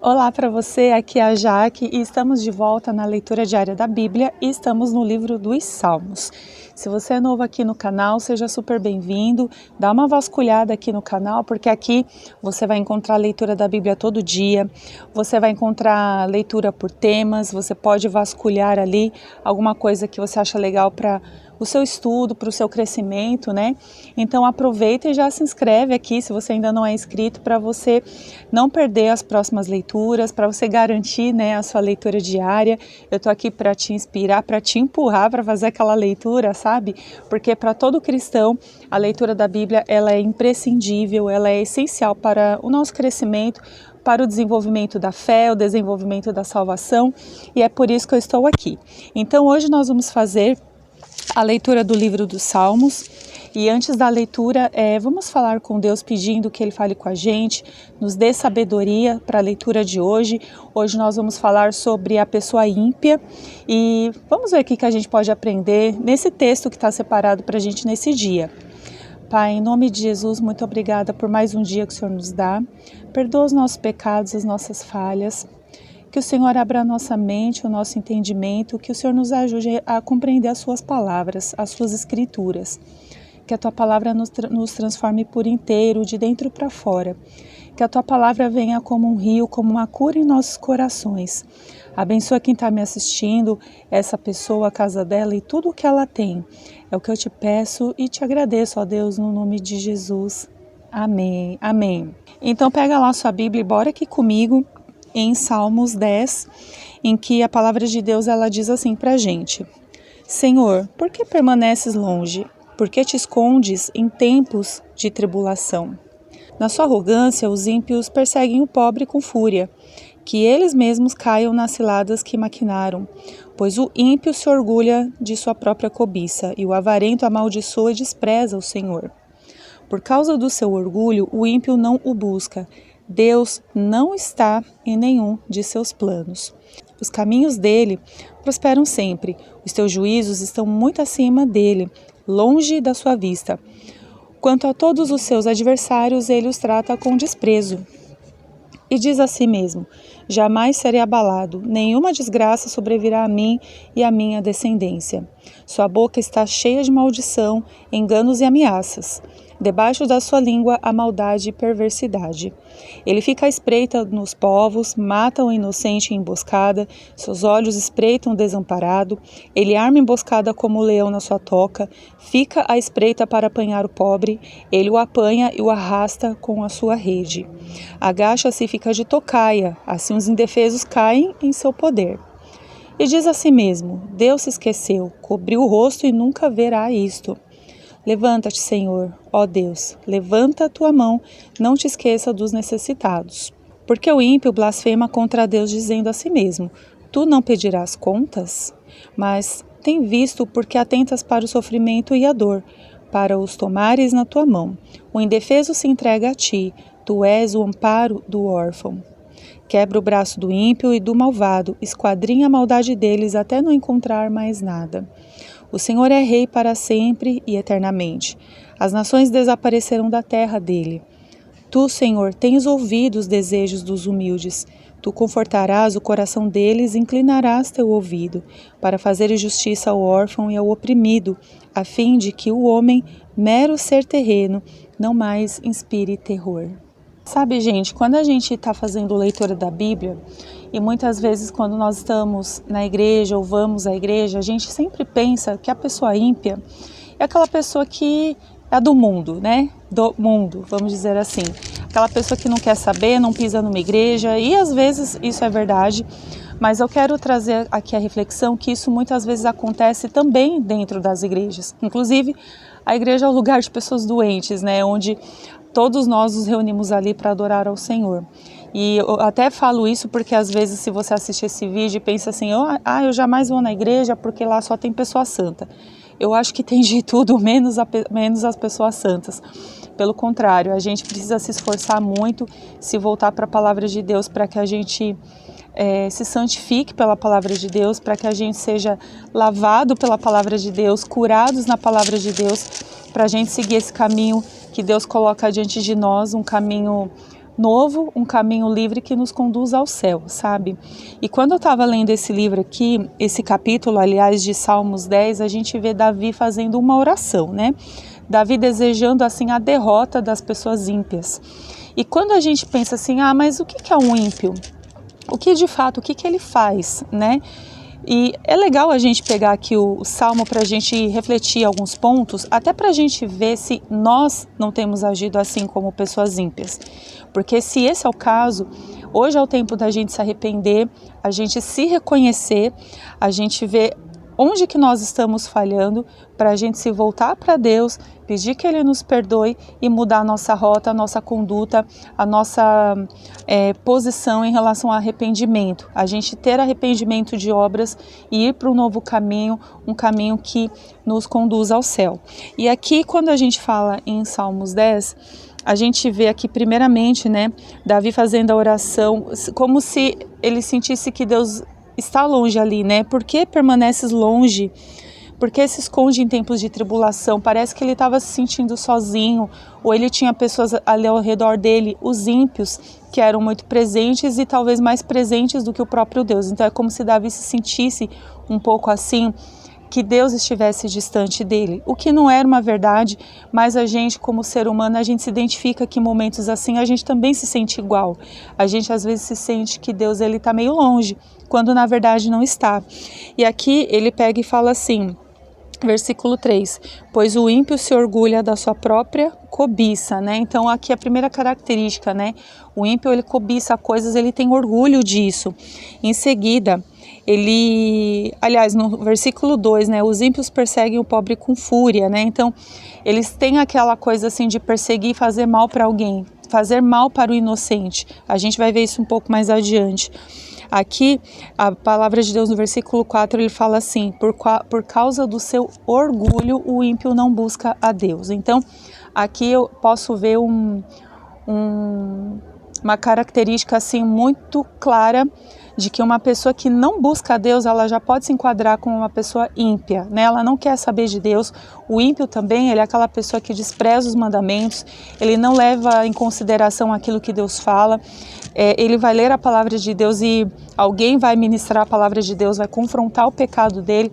Olá para você, aqui é a Jaque e estamos de volta na leitura diária da Bíblia e estamos no livro dos Salmos. Se você é novo aqui no canal, seja super bem-vindo, dá uma vasculhada aqui no canal, porque aqui você vai encontrar a leitura da Bíblia todo dia, você vai encontrar leitura por temas, você pode vasculhar ali alguma coisa que você acha legal para o seu estudo, para o seu crescimento, né? Então aproveita e já se inscreve aqui, se você ainda não é inscrito, para você não perder as próximas leituras, para você garantir, né, a sua leitura diária. Eu tô aqui para te inspirar, para te empurrar para fazer aquela leitura, sabe? Porque para todo cristão, a leitura da Bíblia, ela é imprescindível, ela é essencial para o nosso crescimento, para o desenvolvimento da fé, o desenvolvimento da salvação, e é por isso que eu estou aqui. Então hoje nós vamos fazer a leitura do livro dos Salmos, e antes da leitura vamos falar com Deus pedindo que Ele fale com a gente, nos dê sabedoria para a leitura de hoje. Hoje nós vamos falar sobre a pessoa ímpia e vamos ver o que a gente pode aprender nesse texto que está separado para a gente nesse dia. Pai, em nome de Jesus, muito obrigada por mais um dia que o Senhor nos dá. Perdoa os nossos pecados, as nossas falhas. Que o Senhor abra a nossa mente, o nosso entendimento, que o Senhor nos ajude a compreender as suas palavras, as suas escrituras. Que a tua palavra nos transforme por inteiro, de dentro para fora. Que a tua palavra venha como um rio, como uma cura em nossos corações. Abençoa quem está me assistindo, essa pessoa, a casa dela e tudo o que ela tem. É o que eu te peço e te agradeço, ó Deus, no nome de Jesus. Amém. Amém. Então pega lá a sua Bíblia e bora aqui comigo em Salmos 10, em que a palavra de Deus ela diz assim para a gente: Senhor, por que permaneces longe? Por que te escondes em tempos de tribulação? Na sua arrogância, os ímpios perseguem o pobre com fúria, que eles mesmos caiam nas ciladas que maquinaram, pois o ímpio se orgulha de sua própria cobiça, e o avarento amaldiçoa e despreza o Senhor. Por causa do seu orgulho, o ímpio não o busca. Deus não está em nenhum de seus planos. Os caminhos dele prosperam sempre. Os teus juízos estão muito acima dele, longe da sua vista. Quanto a todos os seus adversários, ele os trata com desprezo. E diz a si mesmo: jamais serei abalado, nenhuma desgraça sobrevirá a mim e à minha descendência. Sua boca está cheia de maldição, enganos e ameaças. Debaixo da sua língua há maldade e perversidade. Ele fica à espreita nos povos, mata o inocente em emboscada, seus olhos espreitam o desamparado, ele arma emboscada como o leão na sua toca, fica à espreita para apanhar o pobre, ele o apanha e o arrasta com a sua rede. Agacha-se e fica de tocaia, assim os indefesos caem em seu poder. E diz a si mesmo: Deus se esqueceu, cobriu o rosto e nunca verá isto. Levanta-te, Senhor, ó Deus, levanta a tua mão, não te esqueça dos necessitados. Porque o ímpio blasfema contra Deus, dizendo a si mesmo: tu não pedirás contas? Mas tem visto porque atentas para o sofrimento e a dor, para os tomares na tua mão. O indefeso se entrega a ti, tu és o amparo do órfão. Quebra o braço do ímpio e do malvado, esquadrinha a maldade deles até não encontrar mais nada. O Senhor é rei para sempre e eternamente. As nações desaparecerão da terra dele. Tu, Senhor, tens ouvido os desejos dos humildes. Tu confortarás o coração deles e inclinarás teu ouvido, para fazer justiça ao órfão e ao oprimido, a fim de que o homem, mero ser terreno, não mais inspire terror. Sabe, gente, quando a gente está fazendo leitura da Bíblia, e muitas vezes quando nós estamos na igreja ou vamos à igreja, a gente sempre pensa que a pessoa ímpia é aquela pessoa que é do mundo, né? Do mundo, vamos dizer assim. Aquela pessoa que não quer saber, não pisa numa igreja, e às vezes isso é verdade, mas eu quero trazer aqui a reflexão que isso muitas vezes acontece também dentro das igrejas. Inclusive, a igreja é o lugar de pessoas doentes, né? Onde todos nós nos reunimos ali para adorar ao Senhor. E eu até falo isso porque às vezes se você assiste esse vídeo e pensa assim: eu jamais vou na igreja porque lá só tem pessoa santa. Eu acho que tem de tudo, menos as pessoas santas. Pelo contrário, a gente precisa se esforçar muito, se voltar para a palavra de Deus, para que a gente se santifique pela palavra de Deus, para que a gente seja lavado pela palavra de Deus, curados na palavra de Deus, para a gente seguir esse caminho que Deus coloca diante de nós, um caminho novo, um caminho livre que nos conduz ao céu, sabe? E quando eu estava lendo esse livro aqui, esse capítulo, aliás, de Salmos 10, a gente vê Davi fazendo uma oração, né? Davi desejando, assim, a derrota das pessoas ímpias. E quando a gente pensa assim, mas o que é um ímpio? O que de fato, o que ele faz, né? E é legal a gente pegar aqui o Salmo para a gente refletir alguns pontos, até para a gente ver se nós não temos agido assim como pessoas ímpias. Porque se esse é o caso, hoje é o tempo da gente se arrepender, a gente se reconhecer, a gente ver onde que nós estamos falhando, para a gente se voltar para Deus, pedir que Ele nos perdoe e mudar a nossa rota, a nossa conduta, a nossa posição em relação ao arrependimento. A gente ter arrependimento de obras e ir para um novo caminho, um caminho que nos conduz ao céu. E aqui, quando a gente fala em Salmos 10, a gente vê aqui primeiramente, né, Davi fazendo a oração como se ele sentisse que Deus está longe ali, né? Por que permaneces longe? Por que se esconde em tempos de tribulação? Parece que ele estava se sentindo sozinho, ou ele tinha pessoas ali ao redor dele, os ímpios, que eram muito presentes e talvez mais presentes do que o próprio Deus. Então é como se Davi se sentisse um pouco assim, que Deus estivesse distante dele, o que não era uma verdade, mas a gente como ser humano, a gente se identifica que em momentos assim a gente também se sente igual. A gente às vezes se sente que Deus ele está meio longe, quando na verdade não está. E aqui ele pega e fala assim, versículo 3, pois o ímpio se orgulha da sua própria cobiça, né? Então aqui a primeira característica, né? O ímpio ele cobiça coisas, ele tem orgulho disso. Em seguida, aliás, no versículo 2, né, os ímpios perseguem o pobre com fúria, né, então eles têm aquela coisa assim de perseguir e fazer mal para alguém, fazer mal para o inocente. A gente vai ver isso um pouco mais adiante. Aqui, a palavra de Deus no versículo 4, ele fala assim, por causa do seu orgulho, o ímpio não busca a Deus. Então, aqui eu posso ver uma característica assim muito clara de que uma pessoa que não busca a Deus, ela já pode se enquadrar como uma pessoa ímpia, né? Ela não quer saber de Deus. O ímpio também, ele é aquela pessoa que despreza os mandamentos, ele não leva em consideração aquilo que Deus fala, ele vai ler a palavra de Deus e alguém vai ministrar a palavra de Deus, vai confrontar o pecado dele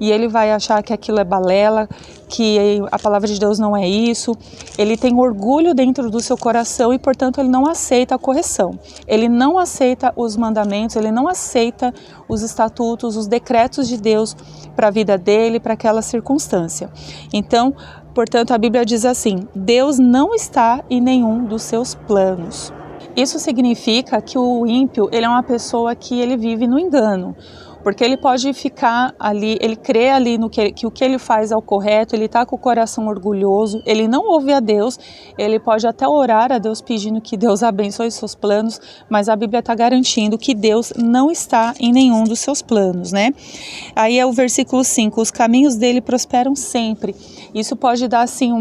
e ele vai achar que aquilo é balela, que a palavra de Deus não é isso. Ele tem orgulho dentro do seu coração e, portanto, ele não aceita a correção. Ele não aceita os mandamentos, ele não aceita os estatutos, os decretos de Deus para a vida dele, para aquela circunstância. Então, portanto, a Bíblia diz assim, Deus não está em nenhum dos seus planos. Isso significa que o ímpio, ele é uma pessoa que ele vive no engano, porque ele pode ficar ali, ele crê ali no que o que ele faz é o correto, ele está com o coração orgulhoso, ele não ouve a Deus, ele pode até orar a Deus pedindo que Deus abençoe seus planos, mas a Bíblia está garantindo que Deus não está em nenhum dos seus planos, né? Aí é o versículo 5, os caminhos dele prosperam sempre. Isso pode dar assim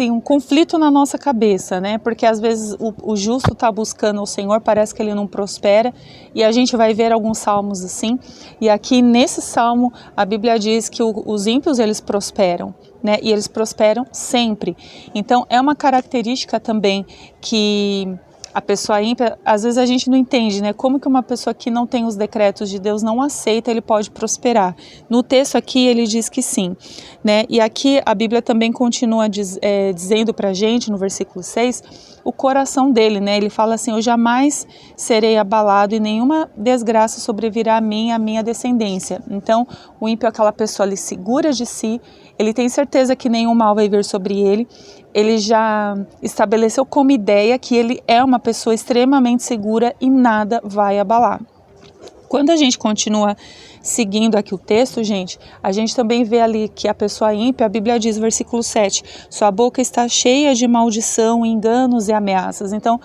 um conflito na nossa cabeça, né? Porque às vezes o justo está buscando o Senhor, parece que ele não prospera, e a gente vai ver alguns salmos assim, e aqui nesse salmo a Bíblia diz que os ímpios eles prosperam, né? E eles prosperam sempre. Então é uma característica também que a pessoa ímpia, às vezes a gente não entende, né? Como que uma pessoa que não tem os decretos de Deus não aceita, ele pode prosperar. No texto aqui ele diz que sim, né? E aqui a Bíblia também continua dizendo pra gente, no versículo 6, o coração dele, né? Ele fala assim, eu jamais serei abalado e nenhuma desgraça sobrevirá a mim e a minha descendência. Então, o ímpio é aquela pessoa ali segura de si, ele tem certeza que nenhum mal vai vir sobre ele, ele já estabeleceu como ideia que ele é uma pessoa extremamente segura e nada vai abalar. Quando a gente continua seguindo aqui o texto, gente, a gente também vê ali que a pessoa ímpia, a Bíblia diz, versículo 7, sua boca está cheia de maldição, enganos e ameaças. Então,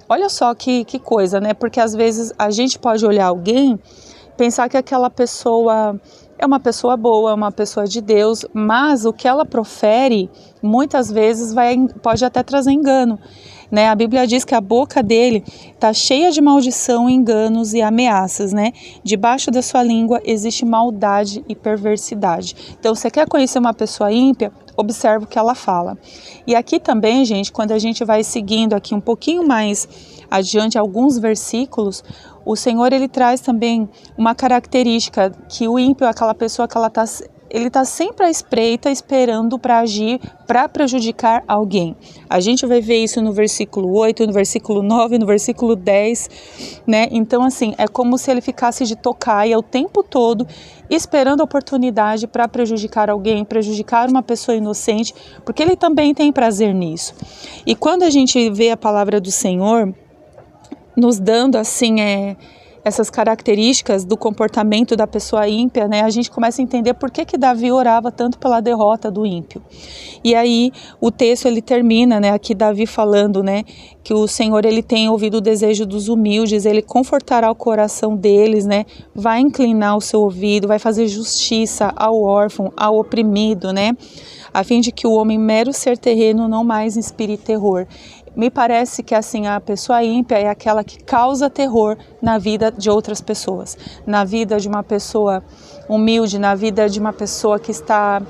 olha só que coisa, né? Porque às vezes a gente pode olhar alguém, pensar que aquela pessoa é uma pessoa boa, é uma pessoa de Deus, mas o que ela profere muitas vezes pode até trazer engano. né? A Bíblia diz que a boca dele está cheia de maldição, enganos e ameaças, né? Debaixo da sua língua existe maldade e perversidade. Então, você quer conhecer uma pessoa ímpia? Observe o que ela fala. E aqui também, gente, quando a gente vai seguindo aqui um pouquinho mais adiante, alguns versículos, o Senhor, ele traz também uma característica que o ímpio é aquela pessoa que ele está sempre à espreita, esperando para agir, para prejudicar alguém. A gente vai ver isso no versículo 8, no versículo 9, no versículo 10, né? Então, assim, é como se ele ficasse de tocaia o tempo todo, esperando a oportunidade para prejudicar alguém, prejudicar uma pessoa inocente, porque ele também tem prazer nisso. E quando a gente vê a palavra do Senhor nos dando, assim, essas características do comportamento da pessoa ímpia, né, a gente começa a entender por que Davi orava tanto pela derrota do ímpio. E aí o texto ele termina, né, aqui Davi falando, né, que o Senhor ele tem ouvido o desejo dos humildes, ele confortará o coração deles, né, vai inclinar o seu ouvido, vai fazer justiça ao órfão, ao oprimido, né, a fim de que o homem mero ser terreno não mais inspire terror. Me parece que assim a pessoa ímpia é aquela que causa terror na vida de outras pessoas, na vida de uma pessoa humilde, na vida de uma pessoa que está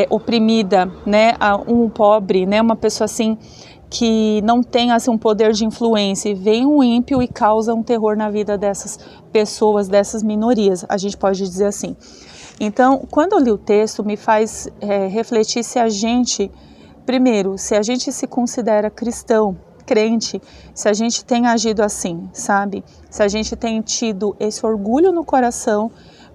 oprimida, né, um pobre, né, uma pessoa assim que não tem assim um poder de influência, e vem um ímpio e causa um terror na vida dessas pessoas, dessas minorias, a gente pode dizer assim. Então, quando eu li o texto, me faz refletir se a gente, primeiro, se a gente se considera cristão, crente, se a gente tem agido assim, sabe? Se a gente tem tido esse orgulho no coração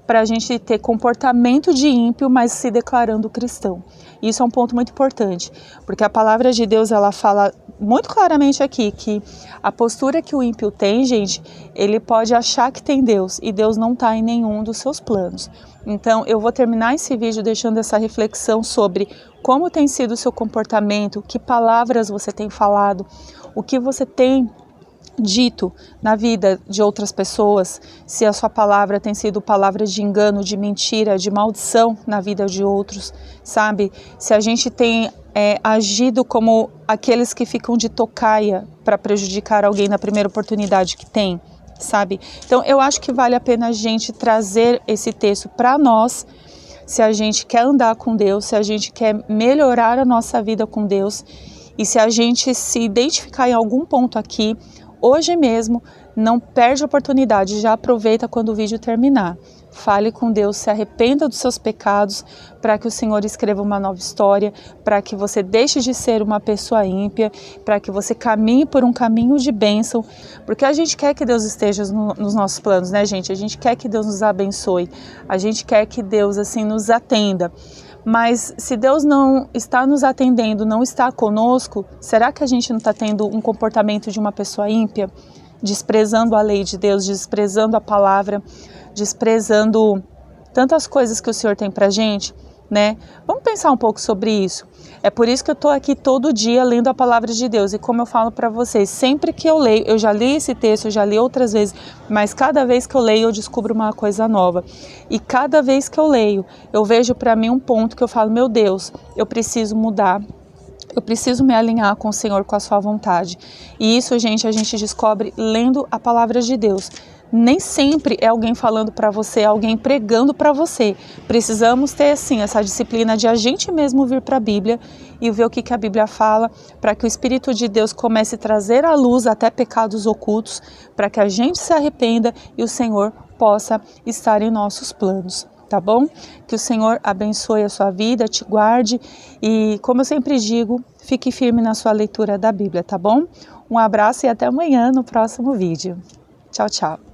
para a gente ter comportamento de ímpio, mas se declarando cristão. Isso é um ponto muito importante, porque a palavra de Deus, ela fala muito claramente aqui que a postura que o ímpio tem, gente, ele pode achar que tem Deus e Deus não está em nenhum dos seus planos. Então, eu vou terminar esse vídeo deixando essa reflexão sobre como tem sido o seu comportamento, que palavras você tem falado, o que você tem dito na vida de outras pessoas, se a sua palavra tem sido palavra de engano, de mentira, de maldição na vida de outros, sabe? Se a gente tem agido como aqueles que ficam de tocaia para prejudicar alguém na primeira oportunidade que tem, sabe? Então eu acho que vale a pena a gente trazer esse texto para nós, se a gente quer andar com Deus, se a gente quer melhorar a nossa vida com Deus e se a gente se identificar em algum ponto aqui, hoje mesmo, não perde a oportunidade, já aproveita quando o vídeo terminar. Fale com Deus, se arrependa dos seus pecados, para que o Senhor escreva uma nova história, para que você deixe de ser uma pessoa ímpia, para que você caminhe por um caminho de bênção, porque a gente quer que Deus esteja nos nossos planos, né, gente? A gente quer que Deus nos abençoe, a gente quer que Deus, assim, nos atenda. Mas se Deus não está nos atendendo, não está conosco, será que a gente não está tendo um comportamento de uma pessoa ímpia? Desprezando a lei de Deus, desprezando a palavra, desprezando tantas coisas que o Senhor tem pra gente, né? Vamos pensar um pouco sobre isso. É por isso que eu tô aqui todo dia lendo a palavra de Deus. E como eu falo para vocês, sempre que eu leio, eu já li esse texto, eu já li outras vezes, mas cada vez que eu leio eu descubro uma coisa nova. E cada vez que eu leio, eu vejo para mim um ponto que eu falo, meu Deus, eu preciso mudar. Eu preciso me alinhar com o Senhor, com a sua vontade. E isso, gente, a gente descobre lendo a palavra de Deus. Nem sempre é alguém falando para você, é alguém pregando para você. Precisamos ter, assim, essa disciplina de a gente mesmo vir para a Bíblia e ver o que a Bíblia fala, para que o Espírito de Deus comece a trazer à luz até pecados ocultos, para que a gente se arrependa e o Senhor possa estar em nossos planos. Tá bom? Que o Senhor abençoe a sua vida, te guarde e, como eu sempre digo, fique firme na sua leitura da Bíblia, tá bom? Um abraço e até amanhã no próximo vídeo. Tchau, tchau.